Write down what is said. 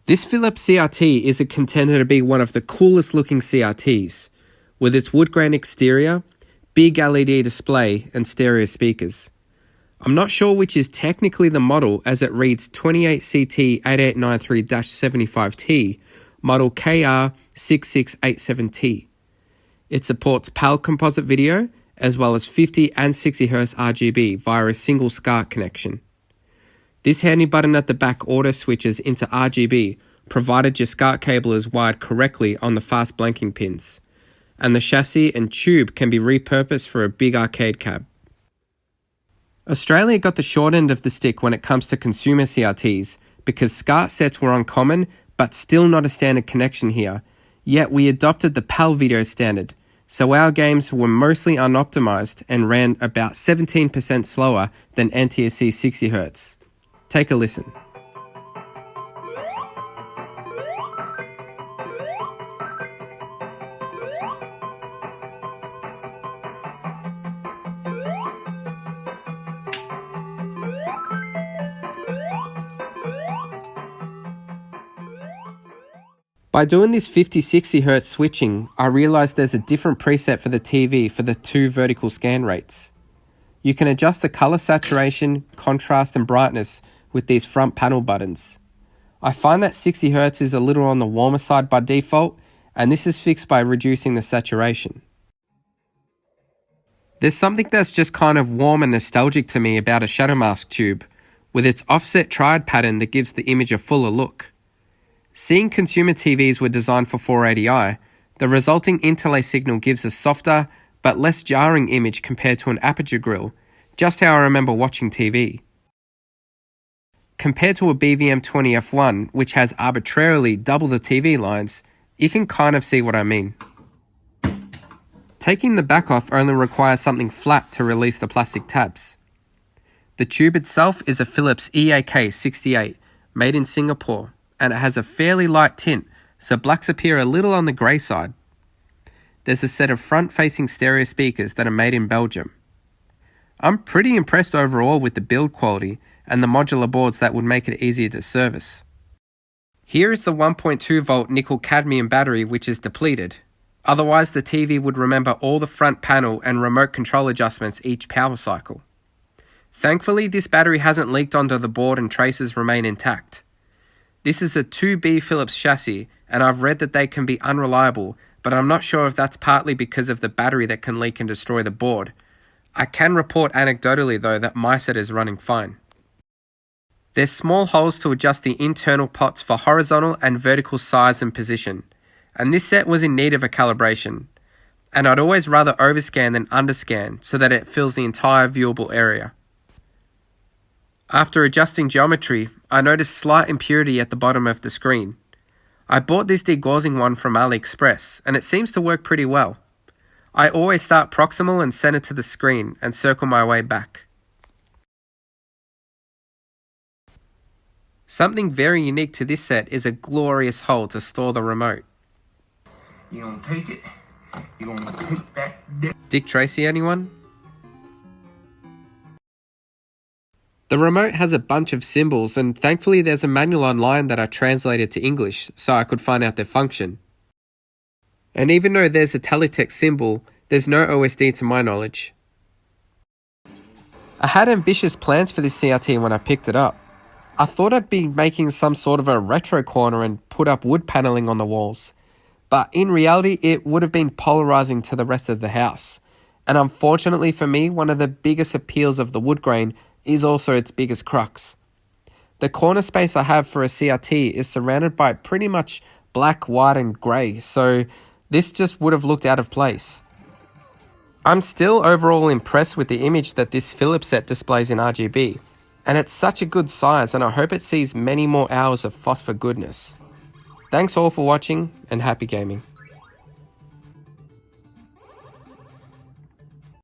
This Philips CRT is a contender to be one of the coolest looking CRTs, with its woodgrain exterior, big LED display and stereo speakers. I'm not sure which is technically the model as it reads 28CT8893-75T, model KR6687T. It supports PAL composite video as well as 50 and 60Hz RGB via a single SCART connection. This handy button at the back auto switches into RGB provided your SCART cable is wired correctly on the fast blanking pins, and the chassis and tube can be repurposed for a big arcade cab. Australia got the short end of the stick when it comes to consumer CRTs because SCART sets were uncommon but still not a standard connection here, yet we adopted the PAL video standard, so our games were mostly unoptimized and ran about 17% slower than NTSC 60Hz. Take a listen. By doing this 50-60Hz switching, I realized there's a different preset for the TV for the two vertical scan rates. You can adjust the color saturation, contrast and brightness with these front panel buttons. I find that 60Hz is a little on the warmer side by default, and this is fixed by reducing the saturation. There's something that's just kind of warm and nostalgic to me about a shadow mask tube, with its offset triad pattern that gives the image a fuller look. Seeing consumer TVs were designed for 480i, the resulting interlay signal gives a softer but less jarring image compared to an aperture grille, just how I remember watching TV. Compared to a BVM20F1, which has arbitrarily double the TV lines, you can kind of see what I mean. Taking the back off only requires something flat to release the plastic tabs. The tube itself is a Philips EAK68, made in Singapore, and it has a fairly light tint, so blacks appear a little on the grey side. There's a set of front-facing stereo speakers that are made in Belgium. I'm pretty impressed overall with the build quality and the modular boards that would make it easier to service. Here is the 1.2 volt nickel cadmium battery which is depleted. Otherwise the TV would remember all the front panel and remote control adjustments each power cycle. Thankfully this battery hasn't leaked onto the board and traces remain intact. This is a 2B Philips chassis, and I've read that they can be unreliable, but I'm not sure if that's partly because of the battery that can leak and destroy the board. I can report anecdotally though that my set is running fine. There's small holes to adjust the internal pots for horizontal and vertical size and position, and this set was in need of a calibration, and I'd always rather overscan than underscan so that it fills the entire viewable area. After adjusting geometry, I noticed slight impurity at the bottom of the screen. I bought this degaussing one from AliExpress, and it seems to work pretty well. I always start proximal and center to the screen and circle my way back. Something very unique to this set is a glorious hole to store the remote. You're gonna take it, you're gonna take that Dick Tracy, anyone? The remote has a bunch of symbols, and thankfully there's a manual online that I translated to English so I could find out their function. And even though there's a teletext symbol, there's no OSD to my knowledge. I had ambitious plans for this CRT when I picked it up. I thought I'd be making some sort of a retro corner and put up wood paneling on the walls, but in reality it would have been polarizing to the rest of the house. And unfortunately for me, one of the biggest appeals of the woodgrain is also its biggest crux. The corner space I have for a CRT is surrounded by pretty much black, white and grey, so this just would have looked out of place. I'm still overall impressed with the image that this Philips set displays in RGB, and it's such a good size and I hope it sees many more hours of phosphor goodness. Thanks all for watching and happy gaming.